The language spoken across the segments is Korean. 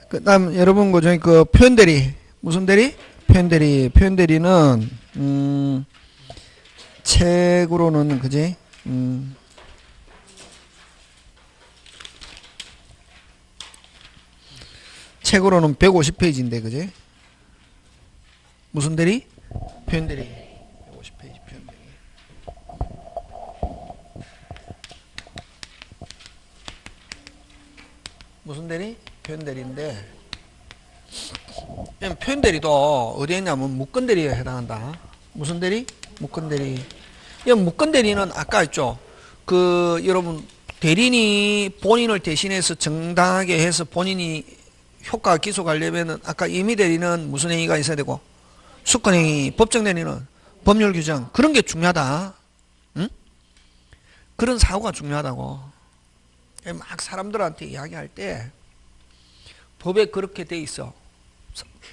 그 다음 여러분 그 저희 그 표현대리 무슨 대리? 표현대리. 표현대리는 책으로는 그지? 책으로는 150페이지인데 그지? 무슨 대리? 표현대리. 150페이지 표현대리. 무슨 대리? 표현대리인데 표현대리도 어디에 있냐면 묶은대리에 해당한다. 무슨 대리? 묶은대리. 이 묶은대리는 아까 했죠. 그 여러분 대리인이 본인을 대신해서 정당하게 해서 본인이 효과 기소하려면은 아까 임의대리는 무슨 행위가 있어야 되고 수권행위, 법정대리는 법률 규정 그런 게 중요하다. 응? 그런 사고가 중요하다고. 막 사람들한테 이야기할 때 법에 그렇게 돼 있어.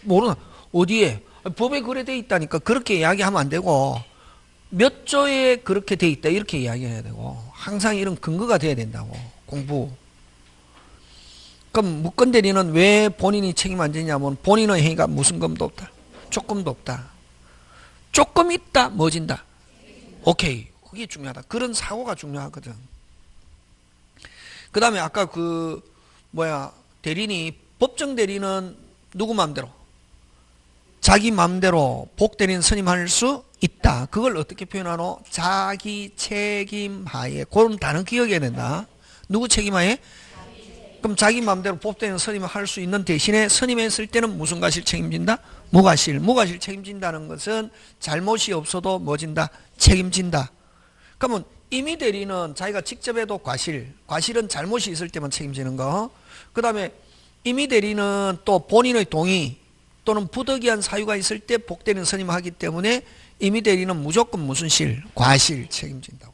모르나? 어디에? 법에 그래 돼 있다니까 그렇게 이야기하면 안 되고 몇 조에 그렇게 돼 있다 이렇게 이야기해야 되고 항상 이런 근거가 돼야 된다고. 공부. 그럼 무건대리는 왜 본인이 책임 안 지냐면 본인의 행위가 무슨 검도 없다. 조금도 없다. 조금 있다. 뭐 진다. 오케이. 그게 중요하다. 그런 사고가 중요하거든. 그 다음에 아까 그 대리인이 법정 대리는 누구 마음대로? 자기 마음대로 복대리인 선임할 수 있다. 그걸 어떻게 표현하노? 자기 책임하에. 그런 단어 기억해야 된다. 누구 책임하에? 그럼 자기 마음대로 법대리인 선임을 할 수 있는 대신에 선임했을 때는 무슨 과실 책임진다? 무과실. 무과실 책임진다는 것은 잘못이 없어도 뭐 진다? 책임진다. 그러면 임의대리는 자기가 직접 해도 과실. 과실은 잘못이 있을 때만 책임지는 거. 그 다음에 임의대리는 또 본인의 동의 또는 부득이한 사유가 있을 때 복대리인 선임하기 때문에 임의대리는 무조건 무슨 실? 과실 책임진다고.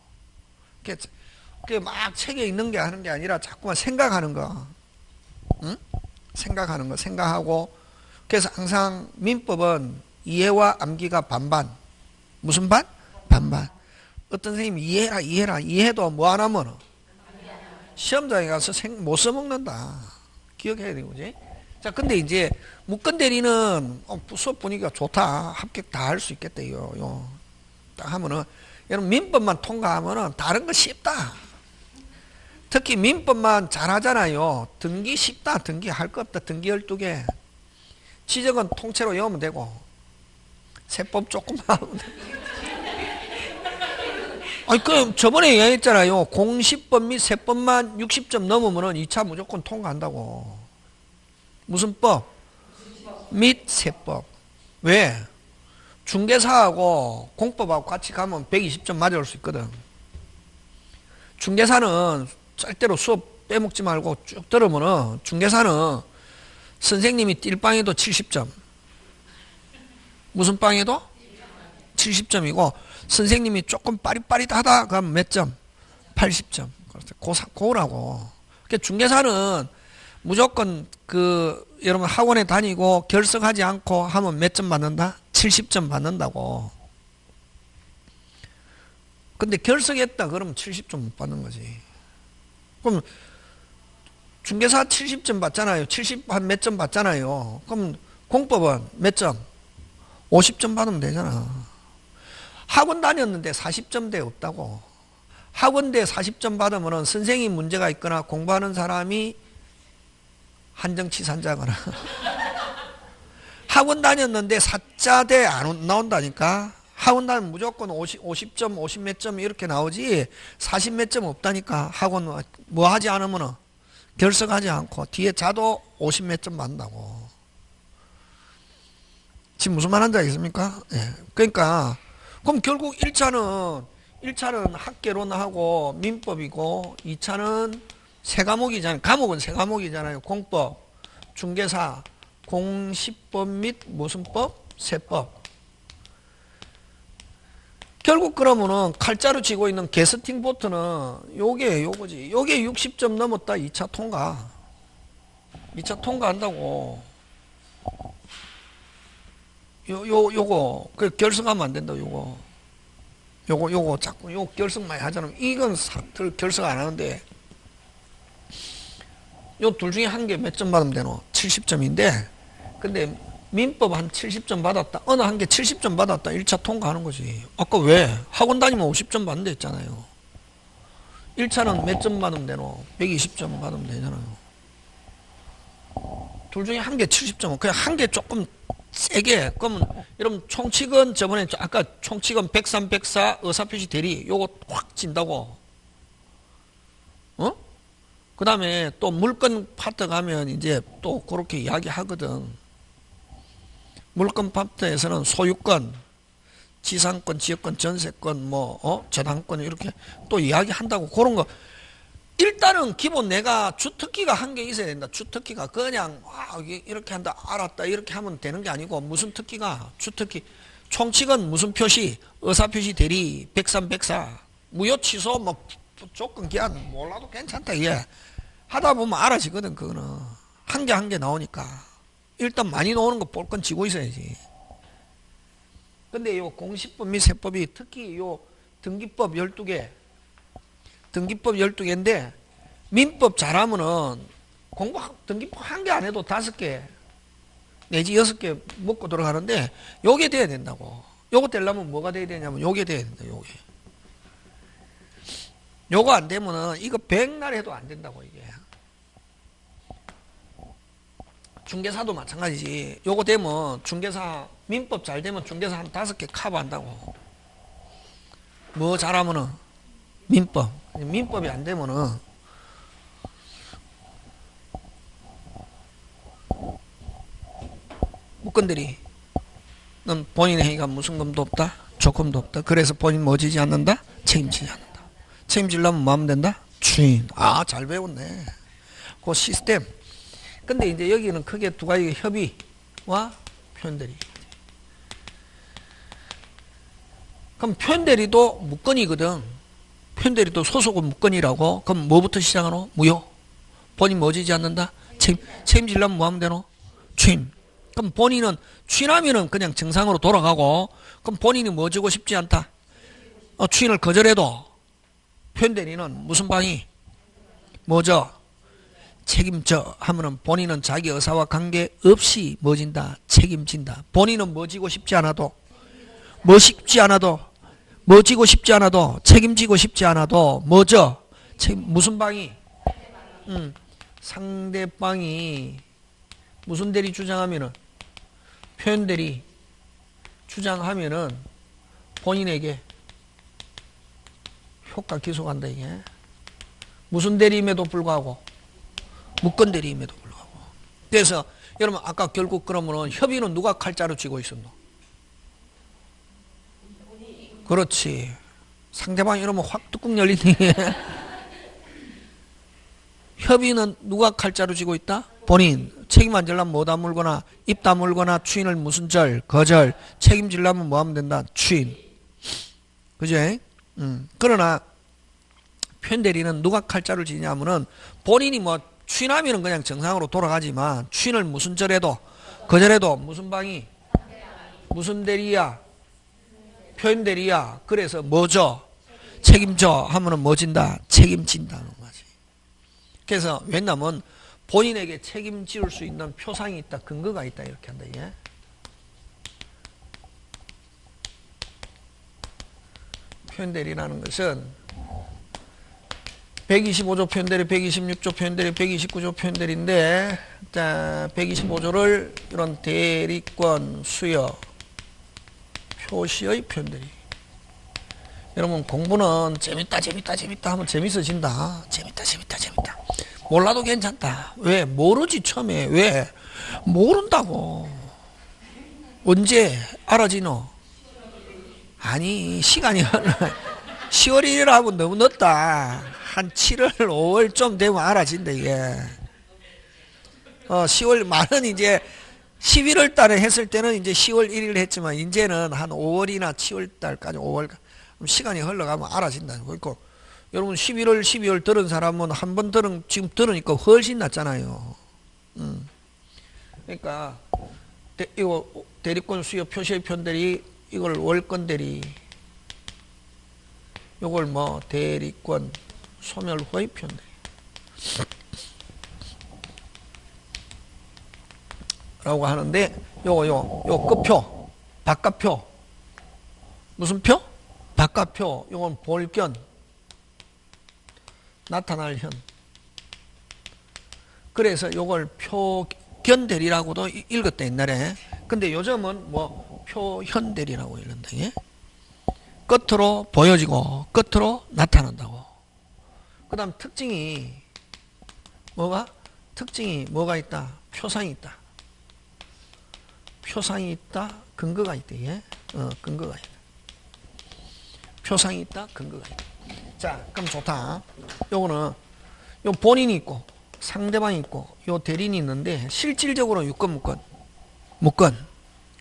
그게 막 책에 있는 게 하는 게 아니라 자꾸만 생각하는 거. 응? 생각하는 거. 생각하고. 그래서 항상 민법은 이해와 암기가 반반. 무슨 반? 반반. 어떤 선생님이 이해해라. 이해해도 뭐 안 하면 시험장에 가서 못 써먹는다. 기억해야 되고, 그지? 자, 근데 이제 무건대리는 수업 분위기가 좋다. 합격 다 할 수 있겠다, 요. 딱 하면은, 여러분 민법만 통과하면은 다른 거 쉽다. 특히 민법만 잘하잖아요. 등기 쉽다. 등기 할 거 없다. 등기 12개. 지적은 통째로 외우면 되고, 세법 조금만 하면 돼. 아니, 그, 저번에 얘기했잖아요. 공시법 및 세법만 60점 넘으면은 2차 무조건 통과한다고. 무슨 법? 및 세법. 왜? 중개사하고 공법하고 같이 가면 120점 맞아올 수 있거든. 중개사는 절대로 수업 빼먹지 말고 쭉 들으면은 중개사는 선생님이 띨 빵에도 70점. 무슨 빵에도? 70점이고 선생님이 조금 빠릿빠릿하다 그러면 몇 점? 80점. 고라고. 그러니까 중개사는 무조건 여러분 학원에 다니고 결석하지 않고 하면 몇 점 받는다? 70점 받는다고. 근데 결석했다 그러면 70점 못 받는 거지. 그럼 중개사 70점 받잖아요. 70 한 몇 점 받잖아요. 그럼 공법은 몇 점? 50점 받으면 되잖아. 학원 다녔는데 40점대 없다고. 학원대 40점 받으면 선생님 문제가 있거나 공부하는 사람이 한정치산자거나 학원 다녔는데 사자대 안 나온다니까. 학원 다니면 무조건 50점 50 몇 점 이렇게 나오지 40 몇 점 없다니까. 학원 뭐 하지 않으면 결석하지 않고 뒤에 자도 50 몇 점 받는다고. 지금 무슨 말 하는지 알겠습니까? 예. 그러니까 그럼 결국 1차는 학개론하고 민법이고 2차는 세 과목이잖아요. 과목은 세 과목이잖아요. 공법, 중개사, 공시법 및 무슨 법? 세법. 결국 그러면은 칼자루 치고 있는 게스팅 보트는 요거지. 요게 60점 넘었다 2차 통과. 2차 통과한다고. 요거 결석하면 안 된다. 요거 자꾸 요 결석 많이 하잖아. 이건 결석 안 하는데 요 둘 중에 한 개 몇 점 받으면 되노? 70점인데, 근데 민법 한 70점 받았다. 어느 한 개 70점 받았다. 1차 통과하는 거지. 아까 왜? 학원 다니면 50점 받는다 했잖아요. 1차는 몇 점 받으면 되노? 120점 받으면 되잖아요. 둘 중에 한 개 70점은 그냥 한 개 조금 세게. 그러면 여러분 총칙은 저번에 아까 총칙은 103, 104 의사표시 대리 요거 확 진다고. 어? 그 다음에 또 물건 파트 가면 이제 또 그렇게 이야기하거든. 물건 파트에서는 소유권, 지상권, 지역권, 전세권, 저당권 이렇게 또 이야기한다고 그런 거. 일단은 기본 내가 주특기가 한 개 있어야 된다. 주특기가 그냥 이렇게 한다 알았다 이렇게 하면 되는 게 아니고 무슨 특기가 주특기 총칙은 무슨 표시 의사표시 대리 103, 104 무효 취소 뭐 조건 기한 몰라도 괜찮다 이게 하다 보면 알아지거든. 그거는 한 개 한 개 나오니까 일단 많이 나오는 거 볼 건 지고 있어야지. 근데 요 공시법 및 세법이 특히 요 등기법 12개 등기법 12개인데 민법 잘하면은 등기법 한 개 안 해도 5개 내지 6개 먹고 들어가는데 요게 돼야 된다고. 요거 되려면 뭐가 돼야 되냐면 요게 돼야 된다. 요거 안 되면은 이거 백날 해도 안 된다고. 이게 중개사도 마찬가지지. 요거 되면 중개사 민법 잘 되면 중개사 한 5개 커버한다고. 뭐 잘하면은 민법이 안 되면은 무건들이 넌 본인의 행위가 무슨 금도 없다 조건도 없다. 그래서 본인 뭐 지지 않는다 책임지지 않는다. 책임지려면 뭐 하면 된다 주인. 잘 배웠네. 그 시스템. 근데 이제 여기는 크게 두 가지 협의와 표현대리. 그럼 표현대리도 무건이거든. 표현대리도 소속은 무건이라고. 그럼 뭐부터 시작하노? 무효. 본인 뭐 지지 않는다? 책임지려면 뭐 하면 되노? 추임. 그럼 본인은 추임하면은 그냥 정상으로 돌아가고, 그럼 본인이 뭐 지고 싶지 않다? 추임을 거절해도 표현대리는 무슨 방이? 뭐죠? 책임져 하면은 본인은 자기 의사와 관계없이 뭐 진다? 책임진다. 본인은 뭐 지고 싶지 않아도 뭐 지고 싶지 않아도 책임지고 싶지 않아도 뭐죠? 무슨 방이? 상대방이 무슨 대리 주장하면은 표현대리 주장하면은 본인에게 효과 기소간다. 이게 무슨 대리임에도 불구하고 무건대리임에도 불구하고. 그래서 여러분 아까 결국 그러면은 협의는 누가 칼자루 쥐고 있었노? 그렇지. 상대방이 이러면 확 뚜껑 열리니. 협의는 누가 칼자루 쥐고 있다? 본인. 책임 안 지려면 뭐 다물거나 입 다물거나 추인을 무슨 거절. 책임지려면 뭐 하면 된다? 추인. 그제? 그러나 표현대리는 누가 칼자루를 쥐냐 하면은 본인이 뭐 추인하면은 그냥 정상으로 돌아가지만 추인을 무슨 절해도 거절해도 무슨 방이? 무슨 대리야? 표현대리야. 그래서 뭐죠? 책임져 하면은 뭐 진다? 책임진다는 거지. 그래서 왜냐면 본인에게 책임질 수 있는 표상이 있다, 근거가 있다 이렇게 한다. 이게. 표현대리라는 것은 125조 표현대리, 126조 표현대리, 129조 표현대리인데, 자 125조를 이런 대리권 수여 표시의 표현대리. 여러분 공부는 재밌다 하면 재밌어진다. 재밌다. 몰라도 괜찮다. 왜? 모르지 처음에. 왜? 모른다고. 언제 알아지노? 아니 시간이 10월 1일하고 너무 늦다. 한 7월 5월 좀 되면 알아진다 이게. 10월 말은 이제 11월 달에 했을 때는 이제 10월 1일 했지만 이제는 한 5월이나 7월 달까지 5월 시간이 흘러가면 알아진다. 그러니까 여러분 11월 12월 들은 사람은 한 번 지금 들으니까 훨씬 낫잖아요. 그러니까 이거 대리권 수요 표시의 편대리 이걸 월권 대리 이걸 뭐 대리권 소멸 후의 편대리. 라고 하는데 요 끝표 바깥표 무슨 표? 바깥표. 요건 볼견 나타날 현. 그래서 요걸 표견대리라고도 읽었다 옛날에. 근데 요즘은 뭐 표현대리라고 읽는다. 예? 끝으로 보여지고 끝으로 나타난다고. 그 다음 특징이 뭐가 있다? 표상이 있다. 표상이 있다. 근거가 있다. 예? 근거가 있다. 표상이 있다. 근거가 있다. 자, 그럼 좋다. 요거는 요 본인이 있고 상대방이 있고 요 대리인이 있는데 실질적으로 유권 무권.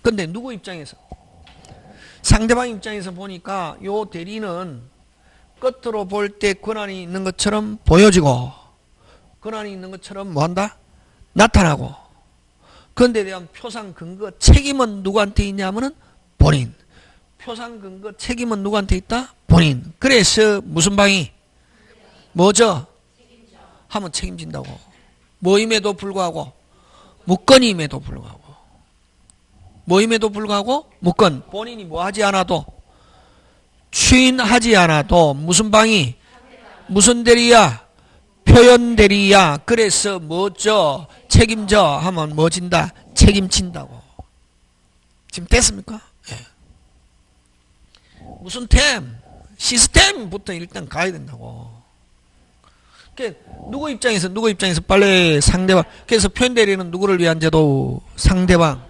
근데 누구 입장에서? 상대방 입장에서 보니까 요 대리인은 끝으로 볼 때 권한이 있는 것처럼 보여지고 권한이 있는 것처럼 뭐한다? 나타나고. 그런데 대한 표상 근거 책임은 누구한테 있냐면은 본인. 표상 근거 책임은 누구한테 있다? 본인. 그래서 무슨 방이 뭐죠? 하면 책임진다고. 뭐임에도 불구하고 무건임에도 불구하고 뭐임에도 불구하고 무건. 본인이 뭐 하지 않아도 추인하지 않아도 무슨 방이 무슨 대리야? 표현 대리야. 그래서 뭐죠? 책임져 하면 뭐 진다? 책임진다고. 지금 됐습니까? 예. 무슨 템? 시스템부터 일단 가야 된다고. 누구 입장에서 빨리 상대방. 그래서 표현 대리는 누구를 위한 제도? 상대방.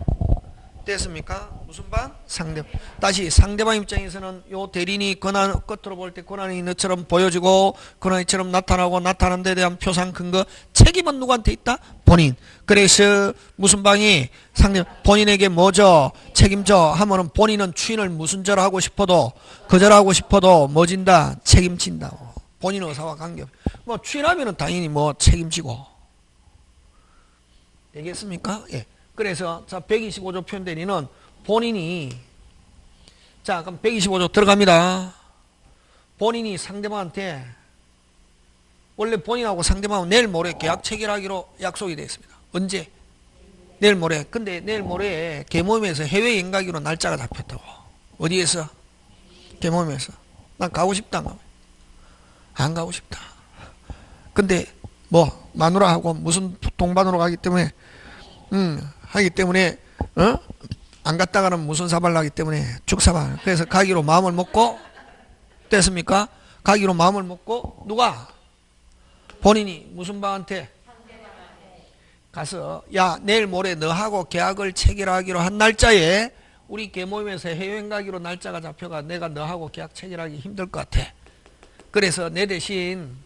됐습니까? 무슨 방? 상대방. 다시 상대방 입장에서는 요 대리인이 권한, 겉으로 볼 때 권한이 있는 것처럼 보여지고 권한이처럼 나타나고 나타나는 데 대한 표상 근거 책임은 누구한테 있다? 본인. 그래서 무슨 방이 상대 본인에게 뭐죠? 책임져 하면은 본인은 추인을 무슨 절 하고 싶어도 거절하고 싶어도 뭐 진다? 책임진다고. 본인 의사와 관계. 뭐 추인하면은 당연히 뭐 책임지고. 되겠습니까? 예. 그래서 자 125조 표현 대리는 본인이 자 그럼 125조 들어갑니다. 본인이 상대방한테 원래 본인하고 상대방은 내일 모레 계약 체결하기로 약속이 되어 있습니다. 언제? 내일 모레. 근데 내일 모레 개모임에서 해외여행 가기로 날짜가 잡혔다고. 어디에서? 개모임에서. 난 가고 싶다. 안 가고 싶다. 근데 뭐 마누라하고 무슨 동반으로 가기 때문에 하기 때문에 안 갔다가는 무슨 사발 나기 때문에 죽사발. 그래서 가기로 마음을 먹고 됐습니까? 가기로 마음을 먹고 누가? 본인이 무슨 방한테? 가서 야 내일 모레 너하고 계약을 체결하기로 한 날짜에 우리 개모임에서 해외여행 가기로 날짜가 잡혀가 내가 너하고 계약 체결하기 힘들 것 같아. 그래서 내 대신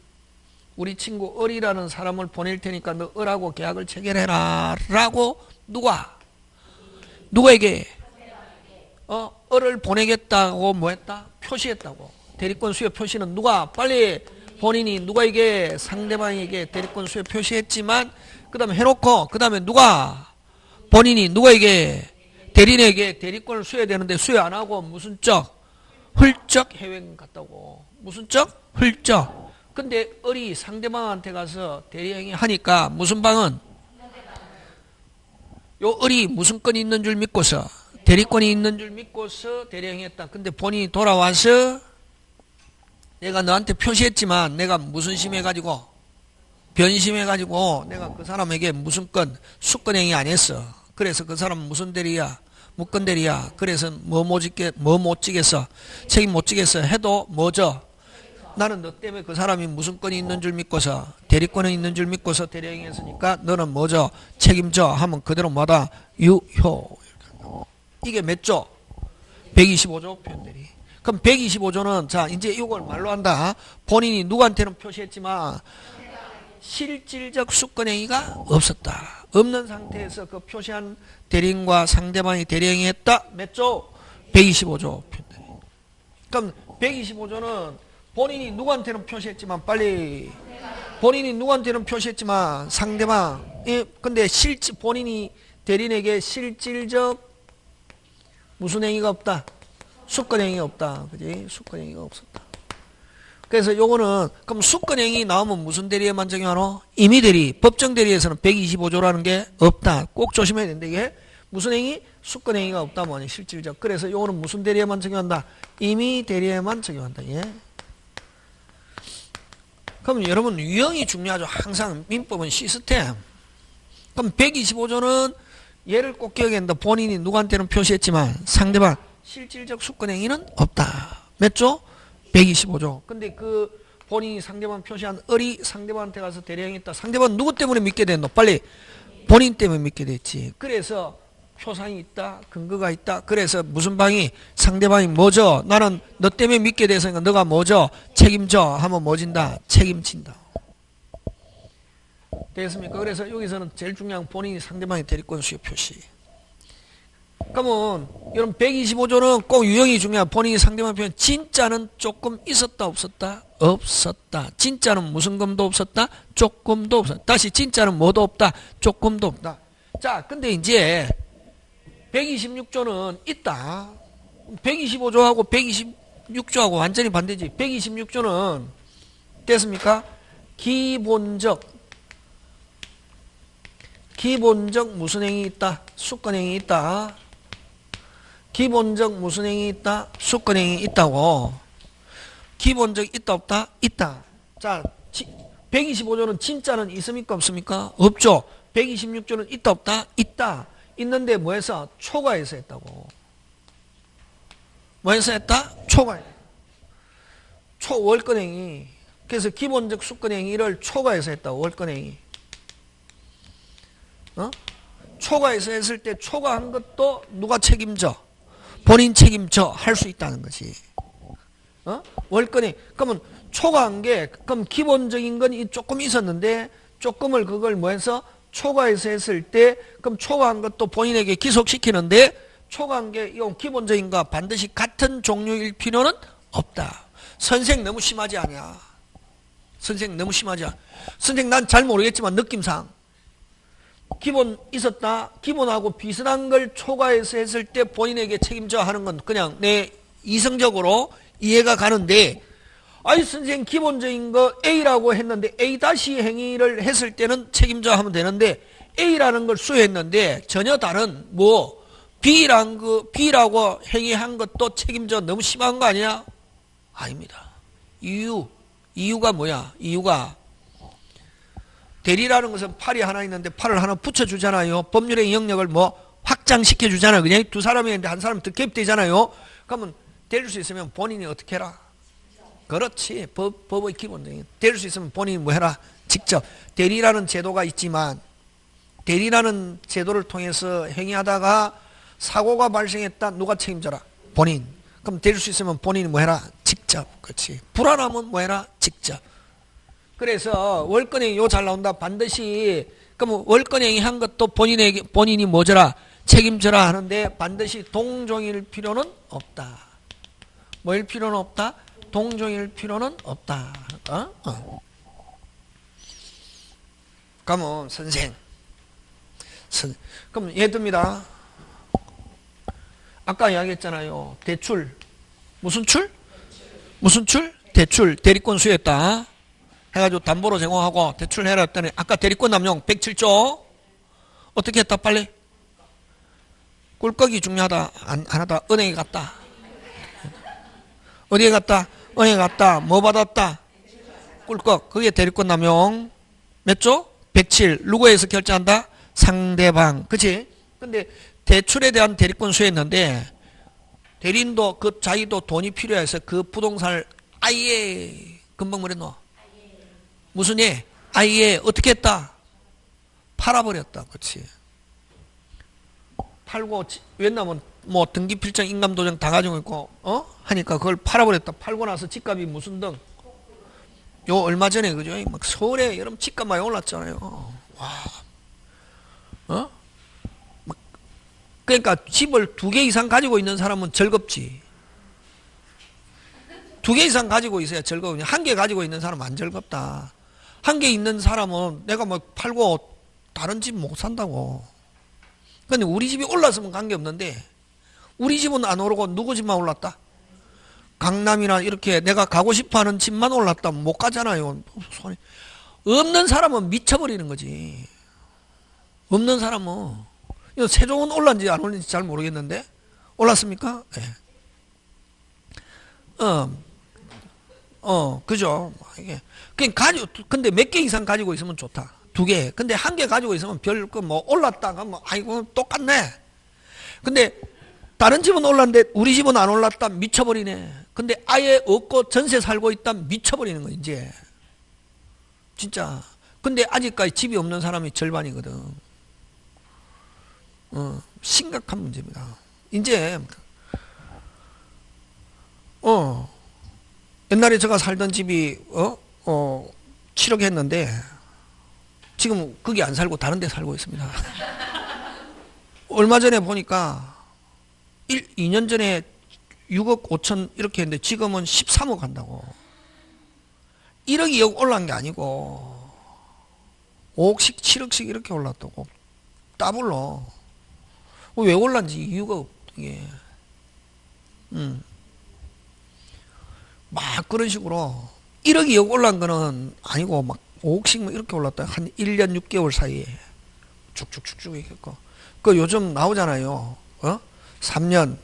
우리 친구 을이라는 사람을 보낼 테니까 너 을하고 계약을 체결해라 라고 누구에게 을을 보내겠다고 뭐 했다? 표시했다고. 대리권 수여 표시는 누가? 빨리 본인이 누가에게? 상대방에게 대리권 수여 표시했지만 그 다음에 해놓고 그 다음에 누가? 본인이 누가에게? 대리인에게 대리권을 수여해야 되는데 수여 안 하고 무슨 적? 훌쩍 해외여행 갔다고. 무슨 적? 훌쩍. 근데 을이 상대방한테 가서 대리행위 하니까 무슨 방은? 요 을이 무슨 건이 있는 줄 믿고서 대리권이 있는 줄 믿고서 대리행위 했다. 근데 본인이 돌아와서 내가 너한테 표시했지만 내가 무슨 심해가지고 변심해가지고 내가 그 사람에게 무슨 건 수건행위 안 했어. 그래서 그 사람은 무슨 대리야? 무건 대리야. 그래서 뭐 못 지겠어? 책임 못 지겠어 해도 뭐죠? 나는 너 때문에 그 사람이 무슨 건이 있는 줄 믿고서 대리권이 있는 줄 믿고서 대리행위했으니까 너는 뭐죠? 책임져 하면 그대로 뭐다? 유효. 이게 몇 조? 125조 표현들이. 그럼 125조는 자 이제 이걸 말로 한다. 본인이 누구한테는 표시했지만 실질적 수권행위가 없었다. 없는 상태에서 그 표시한 대리인과 상대방이 대리행위했다. 몇 조? 125조 표현들이. 그럼 125조는 본인이 누구한테는 표시했지만 빨리 본인이 누구한테는 표시했지만 상대방 근데 본인이 대리인에게 실질적 무슨 행위가 없다? 수권행위가 없다. 그지? 수권행위가 없었다. 그래서 요거는 그럼 수권행위 나오면 무슨 대리에만 적용하노? 임의대리, 법정대리에서는 125조라는 게 없다. 꼭 조심해야 된다. 이게 무슨 행위? 수권행위가 없다면 실질적. 그래서 요거는 무슨 대리에만 적용한다? 임의대리에만 적용한다. 예. 그럼 여러분 유형이 중요하죠. 항상 민법은 시스템. 그럼 125조는 얘를 꼭 기억해야 된다. 본인이 누구한테는 표시했지만 상대방 실질적 수권행위는 없다. 몇 조? 125조. 근데 그 본인이 상대방 표시한 을이 상대방한테 가서 대리행했다. 상대방 누구 때문에 믿게 됐노? 빨리 본인 때문에 믿게 됐지. 그래서 표상이 있다. 근거가 있다. 그래서 무슨 방이 상대방이 뭐죠? 나는 너 때문에 믿게 됐으니까 너가 뭐죠? 책임져 하면 뭐진다? 책임진다. 됐습니까? 그래서 여기서는 제일 중요한 본인이 상대방의 대리권 수요 표시. 그러면 여러분 125조는 꼭 유형이 중요한 본인이 상대방 표현. 진짜는 조금 있었다 없었다? 없었다. 진짜는 무슨 검도 없었다? 조금도 없었다. 다시 진짜는 뭐도 없다? 조금도 없다. 자, 근데 이제 126조는 있다. 125조하고 126조하고 완전히 반대지. 126조는 됐습니까? 기본적 무슨 행위 있다? 수권행위 있다. 기본적 무슨 행위 있다? 수권행위 있다고. 기본적 있다 없다? 있다. 자, 125조는 진짜는 있습니까 없습니까? 없죠. 126조는 있다 없다? 있다. 있는데 뭐해서? 초과해서 했다고. 뭐해서 했다? 초과해. 월권행위. 그래서 기본적 수권행위를 초과해서 했다고. 월권행위. 초과해서 했을 때 초과한 것도 누가 책임져? 본인 책임져 할 수 있다는 거지. 월권이 그러면 초과한 게 그럼 기본적인 건 조금 있었는데 조금을 그걸 뭐해서 초과해서 했을 때 그럼 초과한 것도 본인에게 기속시키는데 초과한 게 이건 기본적인가 반드시 같은 종류일 필요는 없다. 선생 너무 심하지 않냐? 선생 너무 심하지 않아? 선생 난 잘 모르겠지만 느낌상 기본 있었다. 기본하고 비슷한 걸 초과해서 했을 때 본인에게 책임져 하는 건 그냥 내 이성적으로 이해가 가는데 아니 선생님 기본적인 거 A라고 했는데 A 다시 행위를 했을 때는 책임져 하면 되는데 A라는 걸 수행했는데 전혀 다른 뭐 B라고 행위한 것도 책임져 너무 심한 거 아니야? 아닙니다. 이유가 뭐야? 이유가 대리라는 것은 팔이 하나 있는데 팔을 하나 붙여주잖아요. 법률의 영역을 뭐 확장시켜 주잖아요. 그냥 두 사람이 있는데 한 사람 더 개입되잖아요. 그러면 될 수 있으면 본인이 어떻게 해라? 그렇지. 법의 기본적인. 될 수 있으면 본인이 뭐 해라? 직접. 대리라는 제도가 있지만 대리라는 제도를 통해서 행위하다가 사고가 발생했다. 누가 책임져라? 본인. 그럼 될 수 있으면 본인이 뭐 해라? 직접. 그렇지. 불안하면 뭐 해라? 직접. 그래서 월권행위 요 잘 나온다. 반드시 그럼 월권행위 한 것도 본인이 뭐져라 책임져라 하는데 반드시 동종일 필요는 없다. 뭐일 필요는 없다? 동종일 필요는 없다. 그러면 선생. 그럼 예를 듭니다. 아까 이야기했잖아요. 대출. 무슨 출? 무슨 출? 대출. 대리권 수였다. 해가지고 담보로 제공하고 대출해라 했더니 아까 대리권 남용 107조 어떻게 했다 빨리? 꿀꺽이 중요하다 안 하다 은행에 갔다. 어디에 갔다? 은행에 갔다. 뭐 받았다? 꿀꺽. 그게 대리권 남용 몇 조? 107. 누구에서 결제한다? 상대방. 그치? 근데 대출에 대한 대리권 수였는데 대리인도 그 자기도 돈이 필요해서 그 부동산을 아예 금방 뭐랬노? 무슨 예? 아예 어떻게 했다? 팔아버렸다. 그렇지? 팔고 왜냐면 뭐 등기필정 인감도장 다 가지고 있고 하니까 그걸 팔아버렸다. 팔고 나서 집값이 무슨 등? 요 얼마 전에 그죠? 막 서울에 여름 집값 많이 올랐잖아요. 와, 그러니까 집을 2개 이상 가지고 있는 사람은 즐겁지. 2개 이상 가지고 있어야 즐거우냐. 1개 가지고 있는 사람은 안 즐겁다. 1개 있는 사람은 내가 뭐 팔고 다른 집 못 산다고. 근데 우리 집이 올랐으면 관계없는데 우리 집은 안 오르고 누구 집만 올랐다? 강남이나 이렇게 내가 가고 싶어 하는 집만 올랐다면 못 가잖아요. 손이. 없는 사람은 미쳐버리는 거지. 없는 사람은. 이거 세종은 올랐는지 안 올랐는지 잘 모르겠는데. 올랐습니까? 네. 그죠. 이게. 근데 몇 개 이상 가지고 있으면 좋다. 2개. 근데 1개 가지고 있으면 별, 올랐다가 아이고, 똑같네. 근데, 다른 집은 올랐는데, 우리 집은 안 올랐다. 미쳐버리네. 근데 아예 없고 전세 살고 있다. 미쳐버리는 거야, 이제. 진짜. 근데 아직까지 집이 없는 사람이 절반이거든. 심각한 문제입니다. 이제, 옛날에 제가 살던 집이, 7억 했는데, 지금 거기 안 살고 다른 데 살고 있습니다. 얼마 전에 보니까 2년 전에 6억 5천 이렇게 했는데 지금은 13억 한다고. 1억 2억 올라간 게 아니고 5억씩 7억씩 이렇게 올랐다고. 더블로. 왜 올랐는지 이유가 없게. 막 그런 식으로 1억 2억 올란 거는 아니고 막 5억씩 이렇게 올랐다. 한 1년 6개월 사이에 쭉쭉쭉쭉 있겠고. 그 요즘 나오잖아요. 3년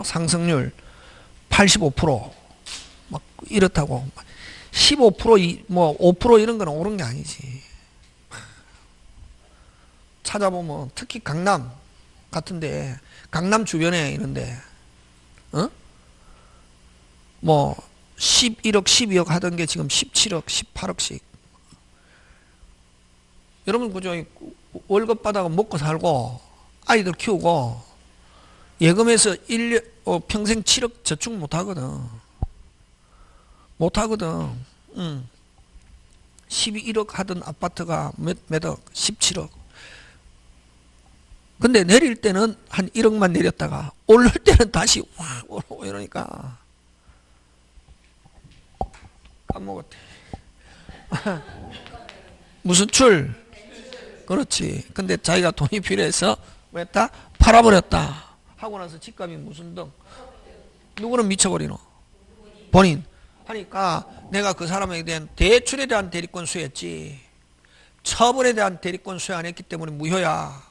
상승률 85% 막 이렇다고. 15% 뭐 5% 이런 거는 오른 게 아니지. 찾아보면 특히 강남 같은데, 강남 주변에 이런데 뭐 11억 12억 하던 게 지금 17억 18억씩. 여러분 그죠? 월급 받아가 먹고 살고 아이들 키우고 예금해서 평생 7억 저축 못 하거든. 못 하거든. 12억 하던 아파트가 몇 억? 17억. 근데 내릴 때는 한 1억만 내렸다가 오를 때는 다시 확 오르고 이러니까 까먹었대. 무슨 출? 그렇지. 근데 자기가 돈이 필요해서 뭐 했다? 팔아버렸다. 하고 나서 집값이 무슨 등? 누구는 미쳐버리노? 본인. 하니까 내가 그 사람에 대한 대출에 대한 대리권 수혜했지. 처분에 대한 대리권 수혜 안 했기 때문에 무효야.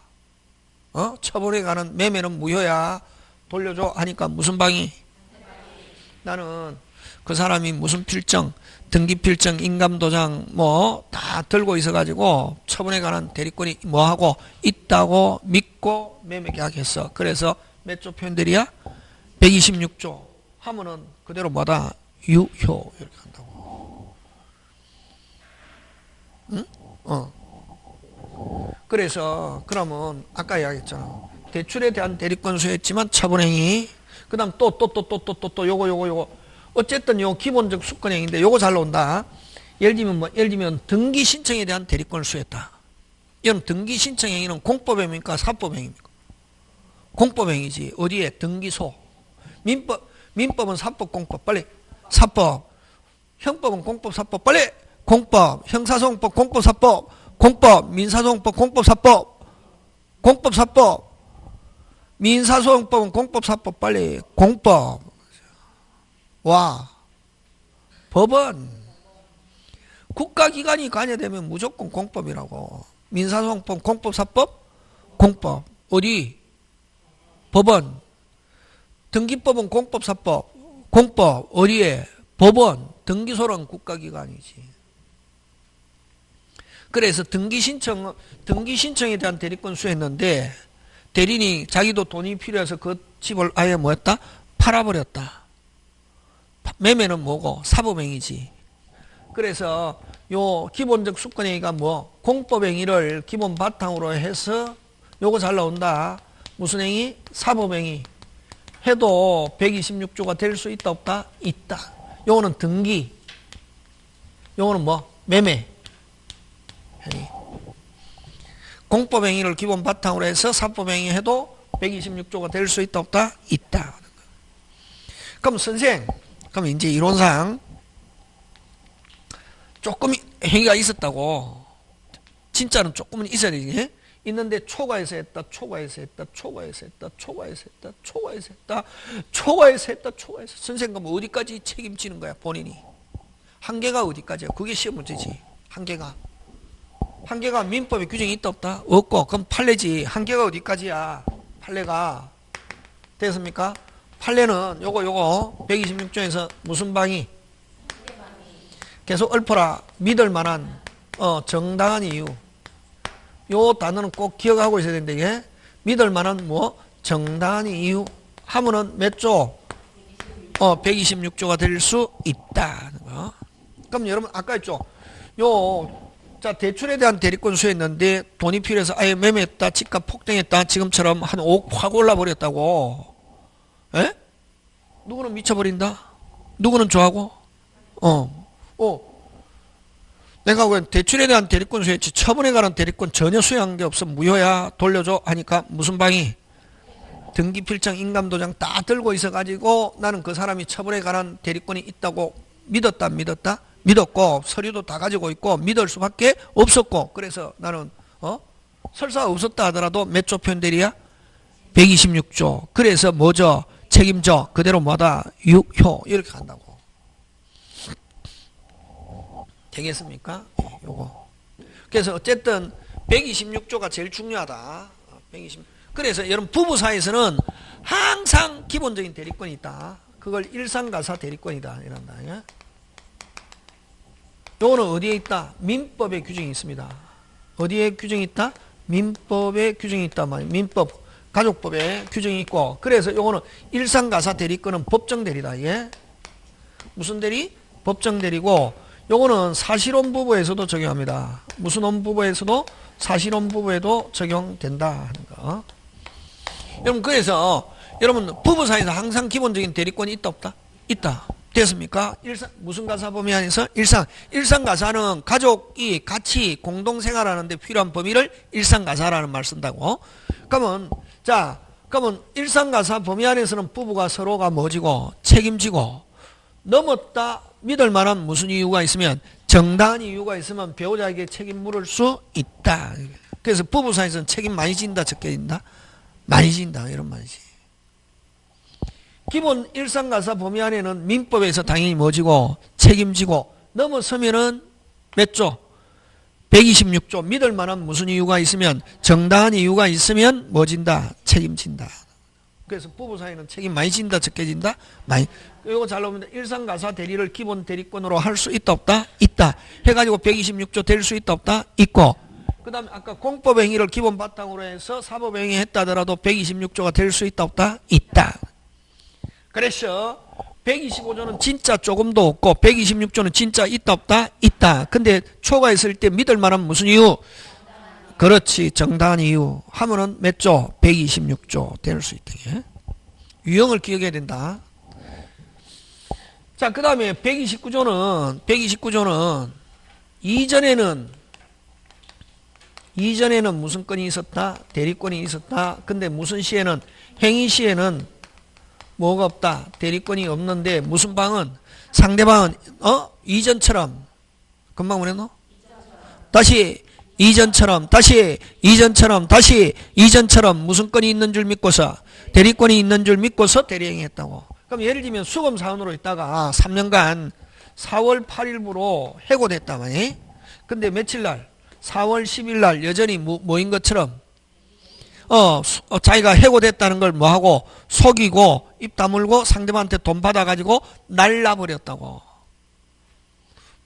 처분에 가는 매매는 무효야. 돌려줘. 하니까 무슨 방이? 나는 그 사람이 무슨 필정, 등기필정, 인감도장 뭐 다 들고 있어가지고 처분에 관한 대리권이 뭐하고 있다고 믿고 매매 계약했어. 그래서 몇 조 표현들이야? 126조 하면은 그대로 뭐다? 유효 이렇게 한다고. 응? 그래서 그러면 아까 이야기했잖아. 대출에 대한 대리권 수혜했지만 처분행위. 그 다음 또 요거 어쨌든 요 기본적 수권행위인데 요거 잘 나온다. 예를 들면 등기 신청에 대한 대리권을 수혜했다. 이건 등기 신청행위는 공법행위입니까? 사법행위입니까? 공법행위지. 어디에? 등기소. 민법은 사법, 공법. 빨리. 사법. 형법은 공법, 사법. 빨리. 공법. 형사소송법, 공법, 사법. 공법. 민사소송법, 공법, 사법. 공법, 사법. 민사소송법은 공법, 사법. 빨리. 공법. 와. 법은 국가기관이 관여되면 무조건 공법이라고. 민사소송법, 공법, 사법, 공법. 어디? 법원. 등기법은 공법, 사법, 공법. 어디에? 법원. 등기소는 국가기관이지. 그래서 등기신청에 대한 대리권 수했는데 대리인이 자기도 돈이 필요해서 그 집을 아예 뭐였다? 팔아버렸다. 매매는 뭐고? 사법행위지. 그래서 요 기본적 수권행위가 뭐? 공법행위를 기본 바탕으로 해서 요거 잘 나온다. 무슨 행위? 사법행위. 해도 126조가 될 수 있다 없다? 있다. 요거는 등기. 요거는 뭐? 매매. 공법행위를 기본 바탕으로 해서 사법행위 해도 126조가 될 수 있다 없다? 있다. 그럼 선생, 그럼 이제 이론상 조금 행위가 있었다고. 진짜는 조금은 있어야 되지. 있는데 초과해서 했다, 초과해서 했다, 초과해서 했다, 초과해서 했다, 초과해서 했다, 초과해서 했다, 초과해서. 선생님 그럼 어디까지 책임지는 거야 본인이? 한계가 어디까지야? 그게 시험 문제지. 한계가 민법에 규정이 있다 없다? 없고. 그럼 판례지. 한계가 어디까지야? 판례가 됐습니까? 판례는 요거 126조에서 무슨 방위? 계속 읊어라. 믿을 만한 정당한 이유. 요 단어는 꼭 기억하고 있어야 되는데, 이게 믿을 만한 뭐 정당한 이유 하면은 몇 조? 126조가 될 수 있다는 거. 그럼 여러분 아까 했죠. 자 대출에 대한 대리권 수였는데 돈이 필요해서 아예 매매했다, 집값 폭등했다, 지금처럼 한 5억 확 올라버렸다고. 에? 누구는 미쳐버린다. 누구는 좋아하고. 내가 왜 대출에 대한 대리권 수였지 처분에 관한 대리권 전혀 수여한 게 없어 무효야 돌려줘 하니까 무슨 방이? 등기필장 인감도장 다 들고 있어가지고 나는 그 사람이 처분에 관한 대리권이 있다고 믿었다 안 믿었다? 믿었고 서류도 다 가지고 있고 믿을 수밖에 없었고 그래서 나는 설사 없었다 하더라도 몇 조 편대리야? 126조. 그래서 뭐죠? 책임져 그대로 뭐다? 유효 이렇게 간다고. 되겠습니까? 요거. 그래서 어쨌든 126조가 제일 중요하다. 120. 그래서 여러분 부부 사이에서는 항상 기본적인 대리권이 있다. 그걸 일상가사 대리권이다. 이란다. 예? 요거는 어디에 있다? 민법에 규정이 있습니다. 어디에 규정이 있다? 민법에 규정이 있다. 민법, 가족법에 규정이 있고 그래서 요거는 일상가사 대리권은 법정 대리다. 예? 무슨 대리? 법정 대리고 요거는 사실혼 부부에서도 적용합니다. 무슨 혼 부부에서도? 사실혼 부부에도 적용된다 하는 거. 여러분 그래서 여러분 부부 사이에서 항상 기본적인 대리권이 있다 없다? 있다. 됐습니까? 무슨 가사 범위 안에서? 일상가사는 가족이 같이 공동생활하는데 필요한 범위를 일상가사라는 말 쓴다고. 그러면 일상가사 범위 안에서는 부부가 서로가 뭐지고 책임지고 넘었다 믿을 만한 무슨 이유가 있으면 정당한 이유가 있으면 배우자에게 책임 물을 수 있다. 그래서 부부 사이에서는 책임 많이 진다 적게 진다? 많이 진다 이런 말이지. 기본 일상가사 범위 안에는 민법에서 당연히 뭐지고 책임지고 넘어서면은 몇 조? 126조. 믿을 만한 무슨 이유가 있으면 정당한 이유가 있으면 뭐 진다? 책임진다. 그래서 부부 사이는 책임 많이 진다 적게 진다? 많이. 이거 잘 나옵니다. 일상가사 대리를 기본 대리권으로 할 수 있다 없다? 있다. 해가지고 126조 될 수 있다 없다? 있고. 그 다음에 아까 공법행위를 기본 바탕으로 해서 사법행위 했다더라도 126조가 될 수 있다 없다? 있다. 그래서 125조는 진짜 조금도 없고 126조는 진짜 있다 없다? 있다. 근데 초과했을 때 믿을 만한 무슨 이유? 그렇지. 정당한 이유 하면은 몇 조? 126조 될 수 있다. 유형을 기억해야 된다. 자, 그 다음에 129조는 이전에는 무슨 건이 있었다? 대리권이 있었다. 근데 무슨 시에는 행위 시에는 뭐가 없다? 대리권이 없는데 무슨 방은? 상대방은 이전처럼 금방 뭐랬노? 다시 이전처럼 무슨 건이 있는 줄 믿고서 대리권이 있는 줄 믿고서 대리행위했다고. 그럼 예를 들면 수검사원으로 있다가 3년간 4월 8일부로 해고됐다 말이. 근데 며칠날 4월 10일날 여전히 뭐인 것처럼 자기가 해고됐다는 걸 뭐하고 속이고 입 다물고 상대방한테 돈 받아가지고 날라버렸다고.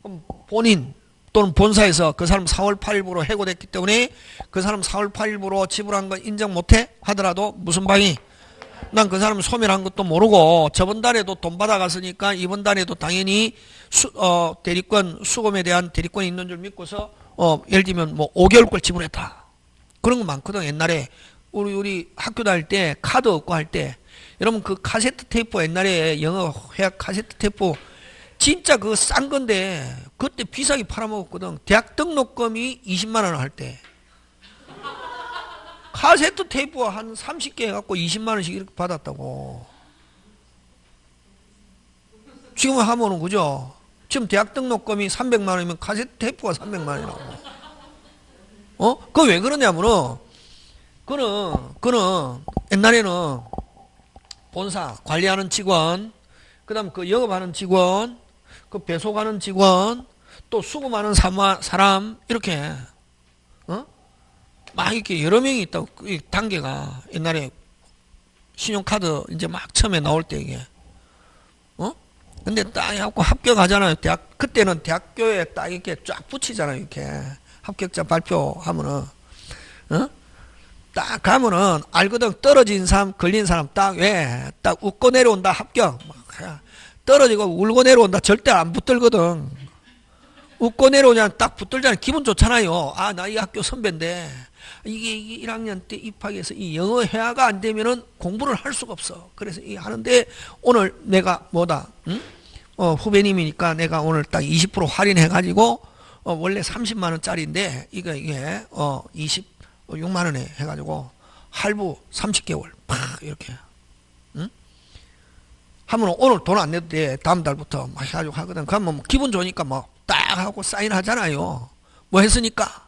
그럼 본인 또는 본사에서 그 사람 4월 8일부로 해고됐기 때문에 그 사람 4월 8일부로 지불한 거 인정 못해? 하더라도 무슨 방이? 난 그 사람 소멸한 것도 모르고 저번 달에도 돈 받아갔으니까 이번 달에도 당연히 대리권 수검에 대한 대리권이 있는 줄 믿고서 예를 들면 뭐 5개월 걸 지불했다. 그런 거 많거든. 옛날에 우리 학교 다닐 때 카드 없고 할 때 여러분 그 카세트 테이프 옛날에 영어 회화 카세트 테이프 진짜 그거 싼 건데 그때 비싸게 팔아먹었거든. 대학 등록금이 20만 원 할 때 카세트 테이프 한 30개 해갖고 20만 원씩 이렇게 받았다고. 지금 하면은 그죠? 지금 대학 등록금이 300만 원이면 카세트 테이프가 300만 원이라고. 그거 왜 그러냐면은 그는 옛날에는 본사 관리하는 직원, 그 다음 그 영업하는 직원, 그 배송하는 직원, 또 수금하는 사람, 이렇게, 막 이렇게 여러 명이 있다고, 이 단계가 옛날에 신용카드 이제 막 처음에 나올 때 이게, 근데 딱 해갖고 합격하잖아요. 그때는 대학교에 딱 이렇게 쫙 붙이잖아요. 이렇게. 합격자 발표하면은, 딱 가면은 알거든. 떨어진 사람, 걸린 사람 딱 왜? 딱 웃고 내려온다. 합격. 떨어지고 울고 내려온다. 절대 안 붙들거든. 웃고 내려오냐 딱 붙들잖아요. 기분 좋잖아요. 아, 나 이 학교 선배인데 이게 1학년 때 입학해서 이 영어 회화가 안 되면은 공부를 할 수가 없어. 그래서 이 하는데 오늘 내가 뭐다? 후배님이니까 내가 오늘 딱 20% 할인해 가지고 원래 30만 원짜리인데 이게 26만 원에 해 가지고 할부 30개월 팍 이렇게. 하면 오늘 돈 안 내도 돼. 다음 달부터 막 해가지고 하거든. 그러면 뭐 기분 좋으니까 뭐 딱 하고 사인하잖아요. 뭐 했으니까.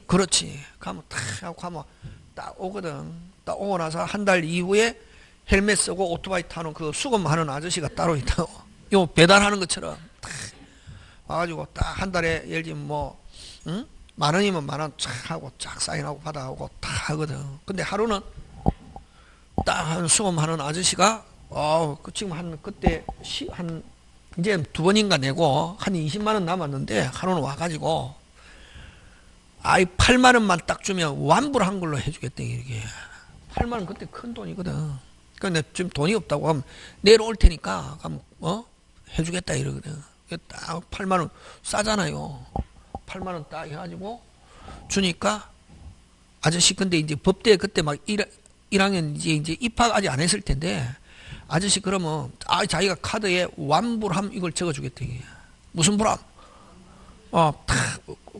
그렇지. 가면 딱 하고 하면 딱 오거든. 딱 오고 나서 한 달 이후에 헬멧 쓰고 오토바이 타는 그 수금하는 아저씨가 따로 있다고. 요 배달하는 것처럼 딱 와가지고 딱 한 달에 예를 들면 뭐, 만 원이면 만 원 쫙 하고 쫙 사인하고 받아오고 딱 하거든. 근데 하루는 딱 한 수금하는 아저씨가 지금 그때 이제 두 번인가 내고 한 20만 원 남았는데 하루는 와가지고 8만 원만 딱 주면 완불 한 걸로 해주겠대. 이게 8만 원 그때 큰 돈이거든. 근데 지금 돈이 없다고 하면 내일 올 테니까 해주겠다 이러거든. 딱 8만 원 싸잖아요. 8만 원 딱 해가지고 주니까 아저씨 근데 이제 법대 그때 막 1학년 이제 입학 아직 안 했을 텐데 아저씨 그러면 자기가 카드에 완불함 이걸 적어주겠대. 무슨 불함?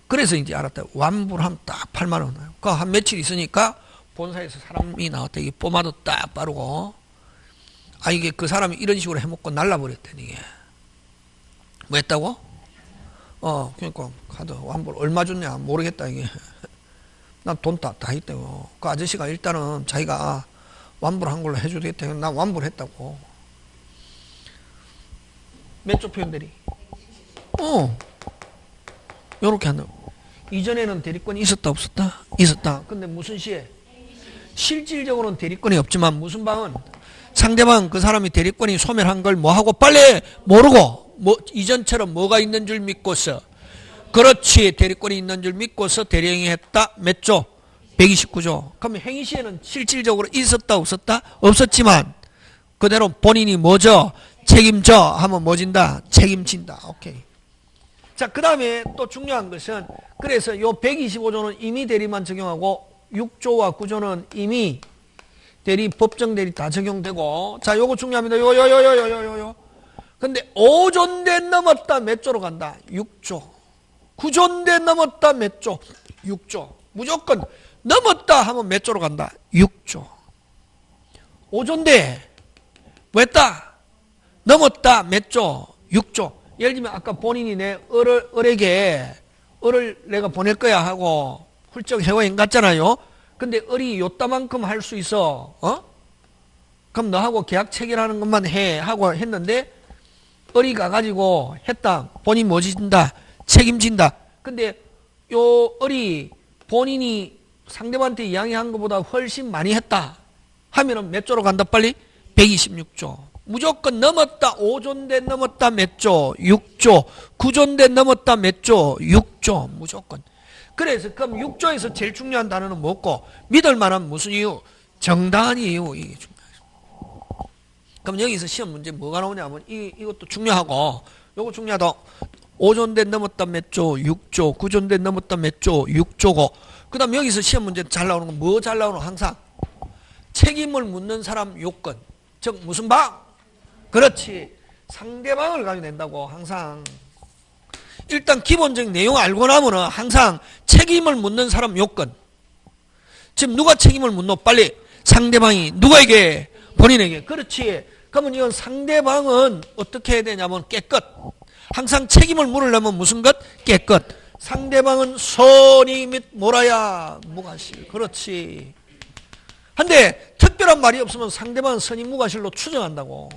그래서 이제 알았다. 완불함 딱 8만 원. 그 한 며칠 있으니까 본사에서 사람이 나왔다. 이게 포마도 딱 바르고 이게 그 사람이 이런 식으로 해먹고 날라버렸다니. 이게 뭐 했다고? 그러니까 카드 완불 얼마 줬냐 모르겠다 이게. 난 돈 다 했다고. 그 아저씨가 일단은 자기가 완불한 걸로 해주겠다. 난 완불했다고. 몇 조 표현들이? 요렇게 한다고. 이전에는 대리권이 있었다 없었다? 있었다. 근데 무슨 시에? 실질적으로는 대리권이 없지만 무슨 방은? 상대방 그 사람이 대리권이 소멸한 걸 뭐하고 빨리 모르고 이전처럼 뭐가 있는 줄 믿고서 그렇지 대리권이 있는 줄 믿고서 대리행위했다. 몇 조? 129조. 그럼 행위시에는 실질적으로 있었다 없었다? 없었지만 그대로 본인이 뭐죠? 책임져 하면 뭐 진다? 책임진다. 오케이. 자, 그 다음에 또 중요한 것은 그래서 요 125조는 임의 대리만 적용하고 6조와 9조는 임의 대리, 법정 대리 다 적용되고 자, 요거 중요합니다. 요. 근데 5조인데 넘었다 몇 조로 간다? 6조. 9조인데 넘었다 몇 조? 6조. 무조건 넘었다 하면 몇 조로 간다? 6조. 5조인데 뭐 했다? 넘었다 몇 조? 6조. 예를 들면 아까 본인이 내 을을 내가 보낼 거야 하고 훌쩍 해외여행 갔잖아요. 근데 을이 요따만큼 할 수 있어. 그럼 너하고 계약 체결하는 것만 해 하고 했는데 을이 가가지고 했다. 본인 뭐 진다? 책임진다. 근데 요 을이 본인이 상대방한테 이야기한 것보다 훨씬 많이 했다 하면은 몇 조로 간다 빨리? 126조. 무조건 넘었다. 5조인데 넘었다 몇 조? 6조. 9조인데 넘었다 몇 조? 6조. 무조건. 그래서 그럼 6조에서 제일 중요한 단어는 뭐고? 믿을 만한 무슨 이유? 정당한 이유. 이게 중요해요. 그럼 여기서 시험 문제 뭐가 나오냐면 이것도 중요하고 요거 중요하다. 5조인데 넘었다 몇 조? 6조. 9조인데 넘었다 몇 조? 6조고. 그 다음 여기서 시험 문제 잘 나오는 건 뭐 잘 나오는 항상? 책임을 묻는 사람 요건. 즉 무슨 방? 그렇지. 상대방을 가지고 낸다고 항상. 일단 기본적인 내용 알고 나면은 항상 책임을 묻는 사람 요건. 지금 누가 책임을 묻노? 빨리. 상대방이 누구에게? 본인에게. 그렇지. 그러면 이건 상대방은 어떻게 해야 되냐면 깨끗. 항상 책임을 물으려면 무슨 것? 깨끗. 상대방은 선의 및 뭐라야? 무과실. 그렇지. 한데 특별한 말이 없으면 상대방 선임무과실로 추정한다고.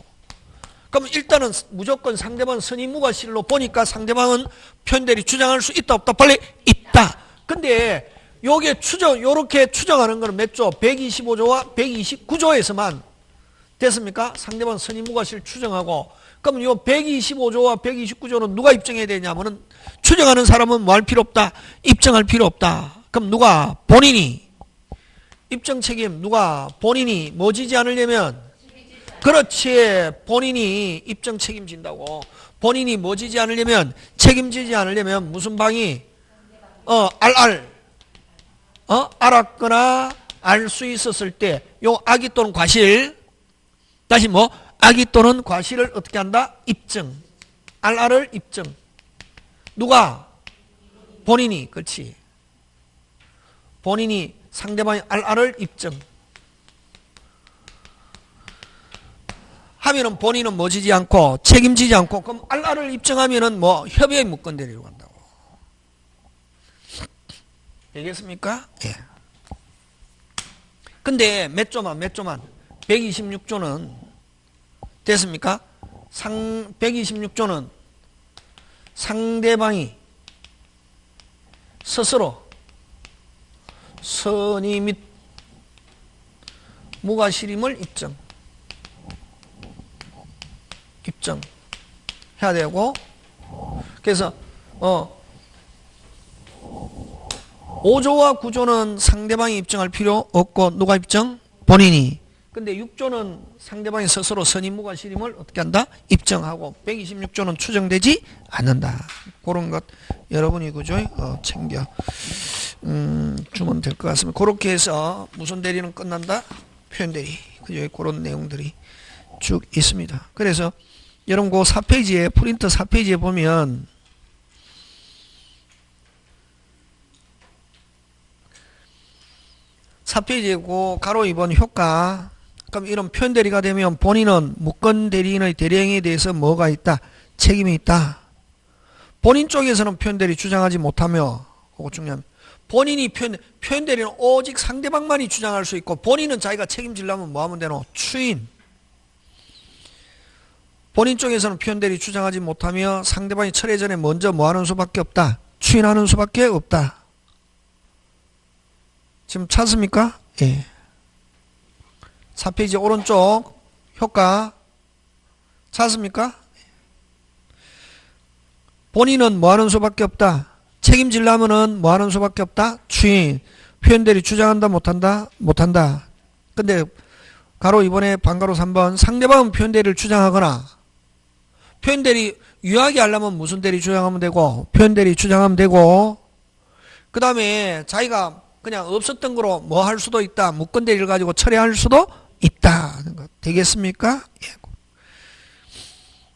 그럼 일단은 무조건 상대방 선임무과실로 보니까 상대방은 표현대리 주장할 수 있다 없다? 빨리 있다. 근데 요게 요렇게 추정하는 거는 몇 조? 125조와 129조에서만 됐습니까? 상대방 선임무과실 추정하고. 그럼 요 125조와 129조는 누가 입증해야 되냐면은 추정하는 사람은 뭐 할 필요 없다? 입증할 필요 없다. 그럼 누가? 본인이. 입증 책임 누가? 본인이 뭐 지지 않으려면? 그렇지. 본인이 입증 책임진다고. 본인이 뭐 지지 않으려면? 책임지지 않으려면 무슨 방이? 알았거나 알 수 있었을 때 요 악의 또는 과실, 다시 뭐? 악의 또는 과실을 어떻게 한다? 입증. 알을 입증. 누가? 본인이. 그렇지. 본인이 상대방의 알을 입증. 하면은 본인은 뭐 지지 않고 책임지지 않고, 그럼 알을 입증하면은 뭐 협의의 무건대리로 간다고. 되겠습니까? 예. 근데 몇 조만 126조는 됐습니까? 126조는 상대방이 스스로 선의 및 무과실임을 입증해야 되고, 그래서 5조와 9조는 상대방이 입증할 필요 없고 누가 입증? 본인이. 근데 6조는 상대방이 스스로 선임무과실임을 어떻게 한다? 입증하고, 126조는 추정되지 않는다. 그런 것 여러분이 그죠? 챙겨 주면 될 것 같습니다. 그렇게 해서 무슨 대리는 끝난다? 표현대리. 그죠? 그런 내용들이 쭉 있습니다. 그래서 여러분 그 4페이지에 프린트 4페이지에 보면 그 가로 2번 효과. 그럼 이런 표현대리가 되면 본인은 무건대리인의 대리행위에 대해서 뭐가 있다? 책임이 있다. 본인 쪽에서는 표현대리 주장하지 못하며, 그거 중요합니다. 본인이 표현대리는 오직 상대방만이 주장할 수 있고, 본인은 자기가 책임지려면 뭐 하면 되노? 추인. 본인 쪽에서는 표현대리 주장하지 못하며 상대방이 철회 전에 먼저 뭐 하는 수밖에 없다? 추인하는 수밖에 없다. 지금 찾습니까? 예. 4페이지 오른쪽 효과 찾습니까? 본인은 뭐 하는 수밖에 없다? 책임지려면은 뭐 하는 수밖에 없다? 추인. 표현대리 주장한다 못한다? 못한다. 근데 가로 2번에 반가로 3번 상대방은 표현대리를 주장하거나, 표현대리 유하게 하려면 무슨 대리 주장하면 되고? 표현대리 주장하면 되고, 그 다음에 자기가 그냥 없었던 거로 뭐 할 수도 있다. 무건대리를 가지고 처리할 수도 있다. 되겠습니까? 예.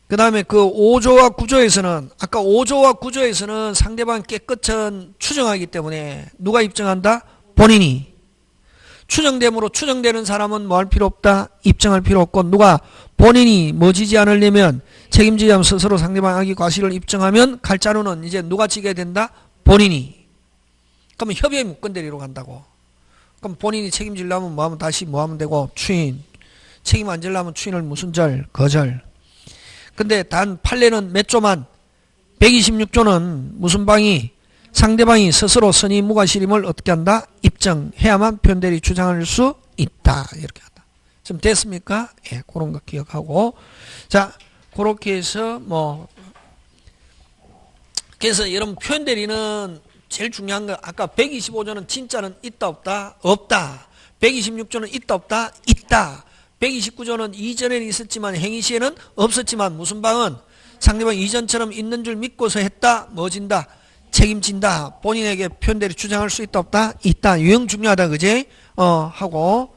그 다음에 그 5조와 9조에서는, 아까 5조와 9조에서는 상대방 깨끗한 추정하기 때문에 누가 입증한다? 본인이. 추정됨으로 추정되는 사람은 뭐 할 필요 없다? 입증할 필요 없고, 누가? 본인이 뭐 지지 않으려면, 책임지지 않으면 스스로 상대방 악의 과실을 입증하면 칼자루는 이제 누가 지게 된다? 본인이. 그러면 협의의 무건대리로 간다고. 그럼 본인이 책임지려면 뭐 하면 다시 뭐 하면 되고? 추인. 책임 안 지려면 추인을 무슨 절? 거절. 근데 단 판례는 몇 조만? 126조는 무슨 방이? 상대방이 스스로 선의 무과실임을 어떻게 한다? 입증해야만 표현대리 주장할 수 있다. 이렇게 한다. 지금 됐습니까? 예, 그런 거 기억하고. 자, 그렇게 해서 그래서 여러분 표현대리는 제일 중요한 거, 아까 125조는 진짜는 있다 없다? 없다. 126조는 있다 없다? 있다. 129조는 이전에는 있었지만 행위 시에는 없었지만 무슨 방은? 상대방 이전처럼 있는 줄 믿고서 했다. 뭐 진다? 책임진다. 본인에게 표현대리 주장할 수 있다 없다? 있다. 유형 중요하다. 그지? 하고.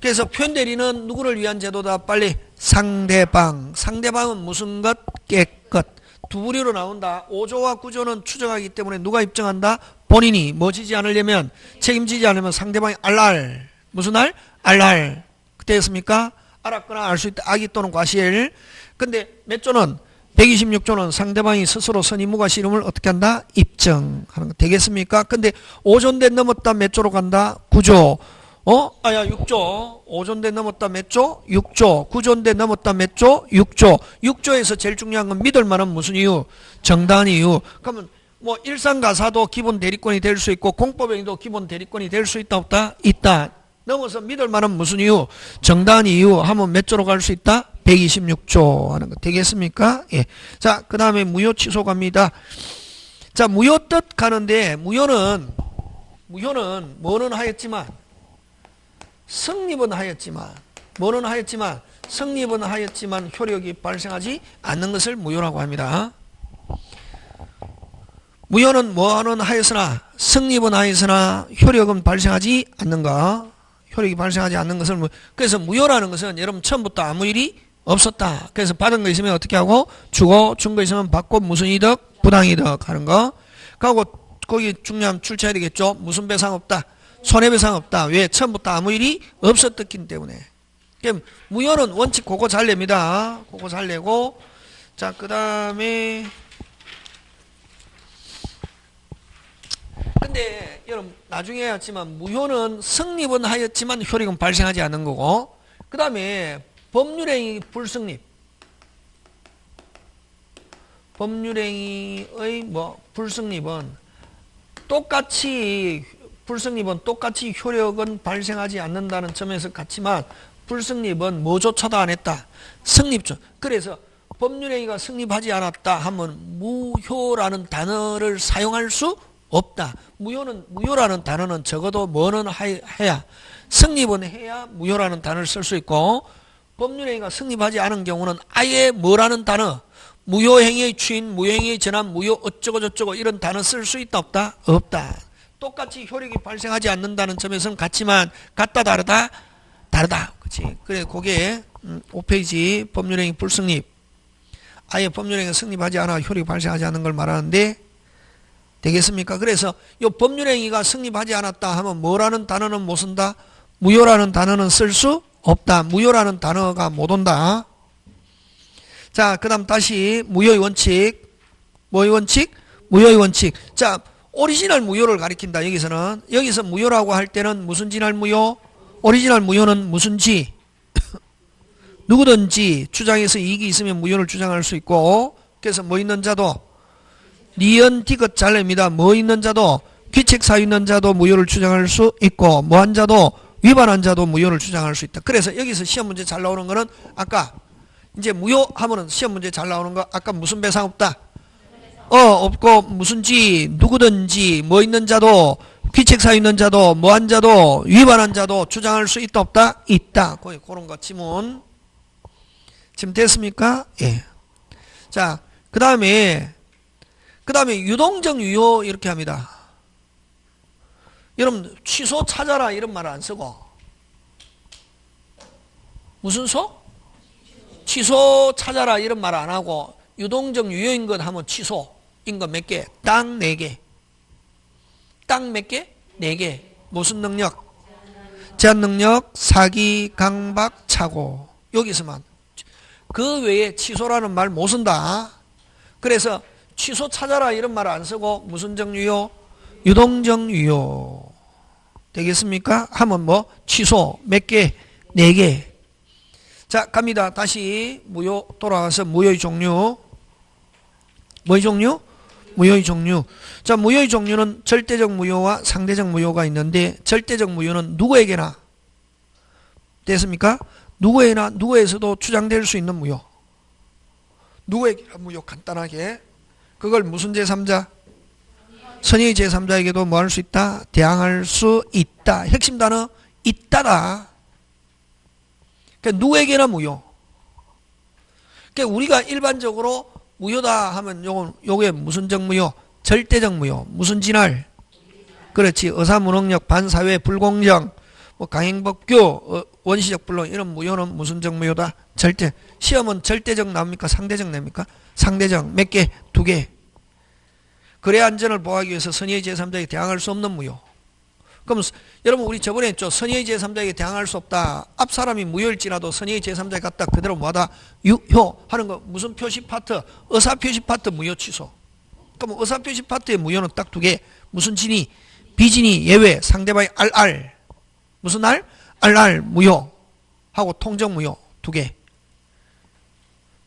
그래서 표현대리는 누구를 위한 제도다? 빨리 상대방. 상대방은 무슨 것? 깨끗. 두 부류로 나온다. 5조와 9조는 추정하기 때문에 누가 입증한다? 본인이. 뭐 지지 않으려면, 책임지지 않으면 상대방이 알랄. 무슨 알? 알랄. 됐습니까? 알았거나 알 수 있다. 악의 또는 과실. 근데 몇 조는? 126조는 상대방이 스스로 선의무과실임을 어떻게 한다? 입증하는 거 되겠습니까? 근데 5조인데 넘었다. 몇 조로 간다? 9조. 아야 6조. 5조인데 넘었다 몇 조? 6조. 9조인데 넘었다 몇 조? 6조. 6조에서 제일 중요한 건 믿을 만한 무슨 이유? 정당한 이유. 그러면 뭐 일상가사도 기본 대리권이 될 수 있고 공법행위도 기본 대리권이 될 수 있다 없다? 있다. 넘어서 믿을 만한 무슨 이유? 정당한 이유 하면 몇 조로 갈 수 있다? 126조 하는 거 되겠습니까? 예. 자, 그 다음에 무효 취소 갑니다. 자, 무효 뜻 가는데 무효는 뭐는 하였지만 성립은 하였지만 뭐는 하였지만 성립은 하였지만 효력이 발생하지 않는 것을 무효라고 합니다. 무효는 뭐는 하였으나 성립은 하였으나 효력은 발생하지 않는 것. 효력이 발생하지 않는 것을 그래서 무효라는 것은 여러분 처음부터 아무 일이 없었다. 그래서 받은 거 있으면 어떻게 하고 주고 준 거 있으면 받고 무슨 이득? 부당이득 하는 거. 그리고 거기 중요한 출처해야 되겠죠. 무슨 배상 없다. 손해배상 없다. 왜? 처음부터 아무 일이 없었기 때문에. 그럼 무효는 원칙 그거 잘 냅니다. 그거 잘 내고 자, 그 다음에 근데 여러분 나중에 했지만 무효는 성립은 하였지만 효력은 발생하지 않는 거고 그 다음에 법률행위 불성립 법률행위의 불성립은 똑같이 효력은 발생하지 않는다는 점에서 같지만 불성립은 뭐조차도 안 했다. 성립조. 그래서 법률행위가 성립하지 않았다 하면 무효라는 단어를 사용할 수 없다. 무효라는 단어는 적어도 뭐는 해야 성립은 해야 무효라는 단어를 쓸 수 있고 법률행위가 성립하지 않은 경우는 아예 뭐라는 단어 무효행위의 추인, 무효행위의 전환, 무효 어쩌고 저쩌고 이런 단어 쓸 수 있다 없다? 없다. 똑같이 효력이 발생하지 않는다는 점에서는 같지만 같다 다르다? 다르다. 그치? 그래 그게 5페이지 법률행위 불성립 아예 법률행위가 성립하지 않아 효력이 발생하지 않는 걸 말하는데 되겠습니까? 그래서 이 법률행위가 성립하지 않았다 하면 뭐라는 단어는 못 쓴다? 무효라는 단어는 쓸 수 없다. 무효라는 단어가 못 온다. 자, 그 다음 다시 무효의 원칙. 뭐의 원칙? 무효의 원칙. 자, 오리지널 무효를 가리킨다. 여기서 무효라고 할 때는 무슨 지날 무효? 오리지널 무효는 무슨 지? 누구든지 주장에서 이익이 있으면 무효를 주장할 수 있고 그래서 뭐 있는 자도 니은 디귿 잘냅니다. 뭐 있는 자도 귀책사유 있는 자도 무효를 주장할 수 있고 뭐한 자도 위반한 자도 무효를 주장할 수 있다. 그래서 여기서 시험 문제 잘 나오는 거는 아까 이제 무효 하면은 시험 문제 잘 나오는 거 아까 무슨 배상 없다? 없고 무슨지 누구든지 뭐 있는 자도 귀책사유 있는 자도 뭐한 자도 위반한 자도 주장할 수 있다 없다? 있다. 그런 거 지문 지금 됐습니까? 예. 자, 그 다음에 유동적 유효 이렇게 합니다. 여러분 취소 찾아라 이런 말 안 쓰고 무슨 소? 취소 찾아라 이런 말 안 하고 유동적 유효인 것 하면 취소인 것 몇 개? 딱 4개. 딱 몇 개? 4개. 무슨 능력? 제한 능력, 사기, 강박, 착오. 여기서만. 그 외에 취소라는 말 못 쓴다. 그래서 취소 찾아라 이런 말 안 쓰고 무슨 정유효? 유동적 유효. 되겠습니까? 하면 뭐 취소 몇 개? 4개. 자, 갑니다. 다시 무효 돌아가서 무효의 종류. 뭐의 종류? 무효의 종류. 자, 무효의 종류는 절대적 무효와 상대적 무효가 있는데 절대적 무효는 누구에게나 됐습니까? 누구에서도 주장될 수 있는 무효. 누구에게나 무효 간단하게. 그걸 무슨 제3자? 선의의 제3자에게도 뭐 할 수 있다? 대항할 수 있다. 핵심 단어 있다다. 그러니까 누구에게나 무효. 그러니까 우리가 일반적으로 무효다 하면 요게 무슨적 무효? 절대적 무효. 무슨 진할? 그렇지. 의사무능력, 반사회, 불공정, 강행법규, 원시적 불능 이런 무효는 무슨적 무효다? 절대. 시험은 절대적 나옵니까? 상대적 냅니까? 상대적. 몇 개? 2개. 거래 안전을 보호하기 위해서 선의의 제3자에게 대항할 수 없는 무효. 그럼 여러분 우리 저번에 했죠. 선의의 제3자에게 대항할 수 없다. 앞 사람이 무효일지라도 선의의 제3자에 갖다 그대로 뭐하다? 유효 하는 거. 무슨 표시 파트? 의사표시 파트 무효 취소. 그럼 의사표시 파트의 무효는 딱 2개. 무슨 진위? 비진위 예외. 상대방의 RR. 무슨 날? 알알 무효 하고 통정 무효 두 개.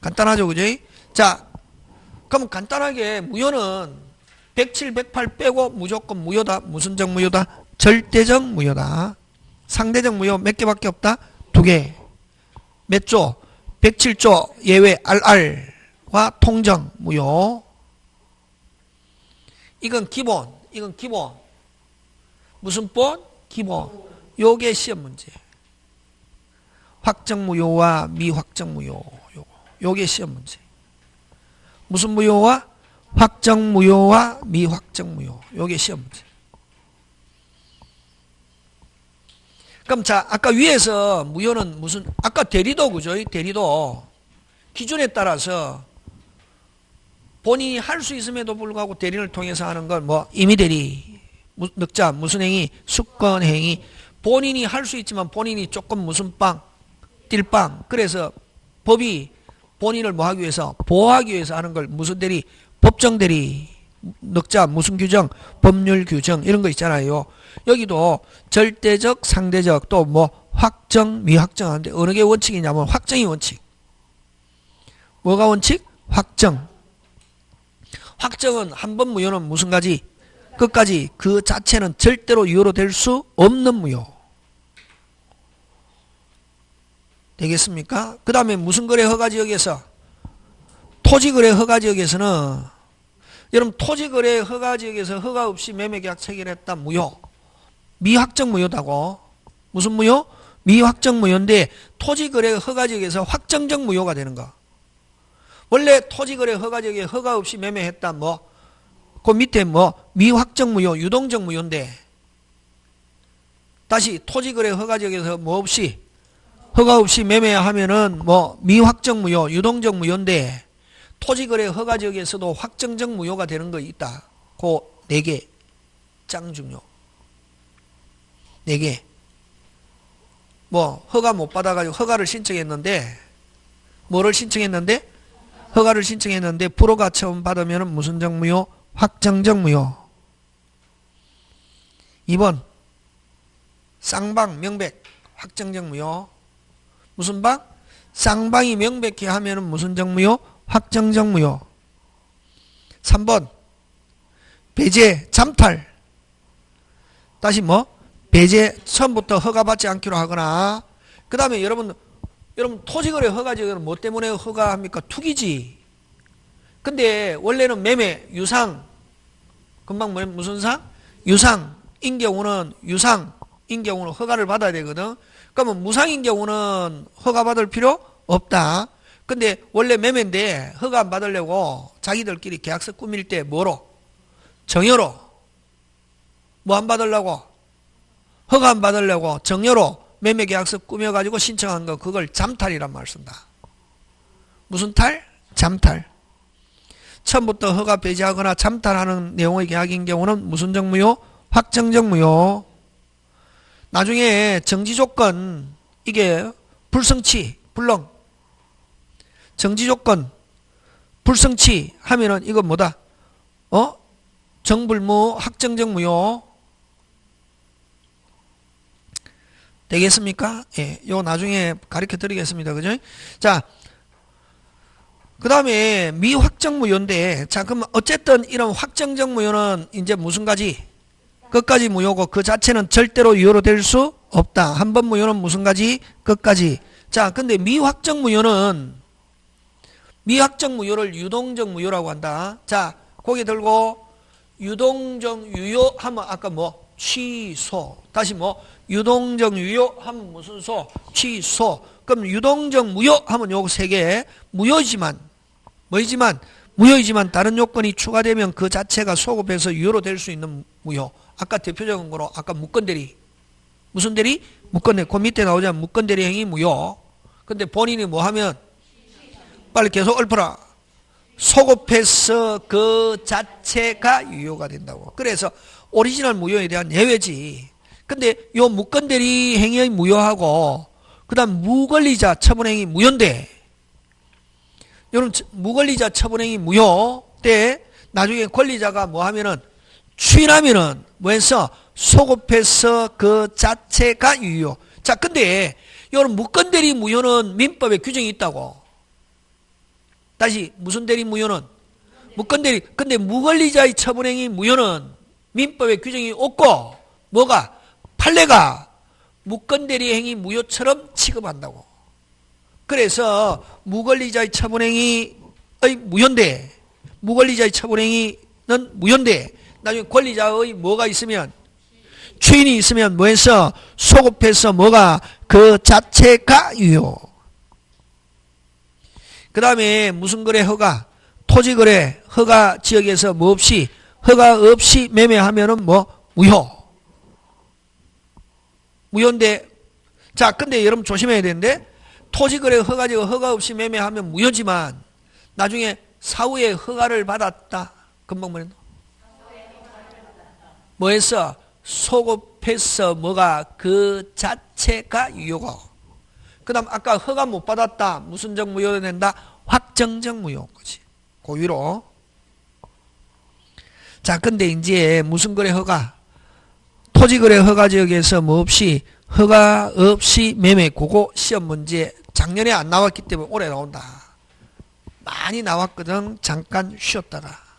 간단하죠, 그죠? 자, 그럼 간단하게 무효는 107, 108 빼고 무조건 무효다. 무슨 정 무효다? 절대적 무효다. 상대적 무효 몇 개밖에 없다? 두 개. 몇 조? 107조 예외 RR과 통정 무효. 이건 기본. 이건 기본. 무슨 본? 기본. 요게 시험 문제. 확정 무효와 미확정 무효. 요게 시험 문제. 무슨 무효와? 확정 무효와 미확정 무효. 요게 시험 문제. 그럼 자, 아까 위에서 무효는 무슨, 아까 대리도, 그죠? 대리도 기준에 따라서 본인이 할 수 있음에도 불구하고 대리를 통해서 하는 건 뭐, 임의대리, 늑자, 무슨 행위, 수권 행위, 본인이 할 수 있지만 본인이 조금 무슨 빵, 띨빵. 그래서 법이 본인을 뭐 하기 위해서, 보호하기 위해서 하는 걸 무슨 대리, 법정 대리, 늑자, 무슨 규정, 법률 규정, 이런 거 있잖아요. 여기도 절대적, 상대적, 또 뭐 확정, 미확정 하는데 어느 게 원칙이냐면 확정이 원칙. 뭐가 원칙? 확정. 확정은 한 번 무효는 무슨 가지? 끝까지. 그 자체는 절대로 유효로 될 수 없는 무효. 되겠습니까? 그 다음에 무슨 거래 허가지역에서? 토지거래 허가지역에서는 여러분 토지거래 허가지역에서 허가 없이 매매계약 체결했다 무효. 미확정 무효다고. 무슨 무효? 미확정 무효인데 토지거래 허가지역에서 확정적 무효가 되는 거. 원래 토지거래 허가지역에 허가 없이 매매했다 뭐 그 밑에 뭐 미확정 무효, 유동적 무효인데 다시 토지거래 허가지역에서 뭐 없이 허가 없이 매매하면은 뭐 미확정 무효, 유동적 무효인데 토지거래 허가지역에서도 확정적 무효가 되는 거 있다. 그 4개. 짱 중요. 4개. 뭐 허가 못 받아가지고 허가를 신청했는데 뭐를 신청했는데? 허가를 신청했는데 불허가 처음 받으면 무슨 적 무효? 확정적 무효. 2번 쌍방 명백 확정적 무효. 무슨 방? 쌍방이 명백히 하면 무슨 적 무효? 확정적 무효. 3번 배제 잠탈. 다시 뭐? 배제 처음부터 허가받지 않기로 하거나 그 다음에 여러분 토지거래 허가지역은 뭐 때문에 허가합니까? 투기지. 근데 원래는 매매 유상 금방 무슨 상? 유상인 경우는 허가를 받아야 되거든. 그러면 무상인 경우는 허가받을 필요 없다. 근데 원래 매매인데 허가 안 받으려고 자기들끼리 계약서 꾸밀 때 뭐로? 정여로. 뭐 안 받으려고? 허가 안 받으려고 정여로 매매계약서 꾸며가지고 신청한 거 그걸 잠탈이란 말 쓴다. 무슨 탈? 잠탈. 처음부터 허가 배제하거나 잠탈하는 내용의 계약인 경우는 무슨 적 무효? 확정적 무효. 나중에 정지조건 이게 불성치, 불능. 정지조건 불성치 하면은 이건 뭐다? 정불무 확정적 무효. 되겠습니까? 예, 요 나중에 가르쳐 드리겠습니다. 그죠? 자, 그 다음에 미확정 무효인데, 자, 그럼 어쨌든 이런 확정적 무효는 이제 무슨 가지? 끝까지 무효고 그 자체는 절대로 유효로 될 수 없다. 한 번 무효는 무슨 가지? 끝까지. 자, 근데 미확정 무효는 미확정 무효를 유동적 무효라고 한다. 자, 고개 들고 유동적 유효 하면 아까 뭐? 취소. 다시 뭐? 유동적 유효 하면 무슨 소? 취소. 그럼 유동적 무효 하면 요거 3개. 무효이지만 무효이지만 다른 요건이 추가되면 그 자체가 소급해서 유효로 될 수 있는 무효. 아까 대표적인 거로 아까 무건대리. 무슨 대리? 무건대리. 그 밑에 나오잖아. 무건대리 행위 무효. 근데 본인이 뭐 하면 빨리 계속 읊어라. 소급해서 그 자체가 유효가 된다고. 그래서 오리지널 무효에 대한 예외지. 근데 요 무건대리 행위의 무효하고 그 다음 무권리자 처분행위 무효인데 요런 무권리자 처분행위 무효 때 나중에 권리자가 뭐 하면은 추인하면은 뭐 해서 소급해서 그 자체가 유효. 자, 근데 이런 무건대리 무효는 민법에 규정이 있다고. 다시 무슨 대리 무효는? 무건대리. 근데 무권리자의 처분행위 무효는 민법에 규정이 없고 뭐가? 판례가 무건대리 행위 무효처럼 취급한다고. 그래서 무권리자의 처분행위의 무효인데 무권리자의 처분행위는 무효인데 나중에 권리자의 뭐가 있으면 추인이 있으면 뭐해서 소급해서 뭐가 그 자체가 유효. 그 다음에 무슨 거래 허가? 토지 거래 허가 지역에서 뭐 없이 허가 없이 매매하면은 뭐 무효. 무효인데 자 근데 여러분 조심해야 되는데 토지 거래 허가 지역 허가 없이 매매하면 무효지만 나중에 사후에 허가를 받았다. 금방 뭐랬노? 뭐했어? 소급해서 뭐가 그 자체가 유효고. 그 다음 아까 허가 못 받았다. 무슨 적 무효가 된다? 확정적 무효. 그치? 그 위로. 자, 근데 이제 무슨 거래 허가? 토지 거래 허가 지역에서 뭐 없이 허가 없이 매매. 그거 시험 문제 작년에 안 나왔기 때문에 올해 나온다. 많이 나왔거든. 잠깐 쉬었다가.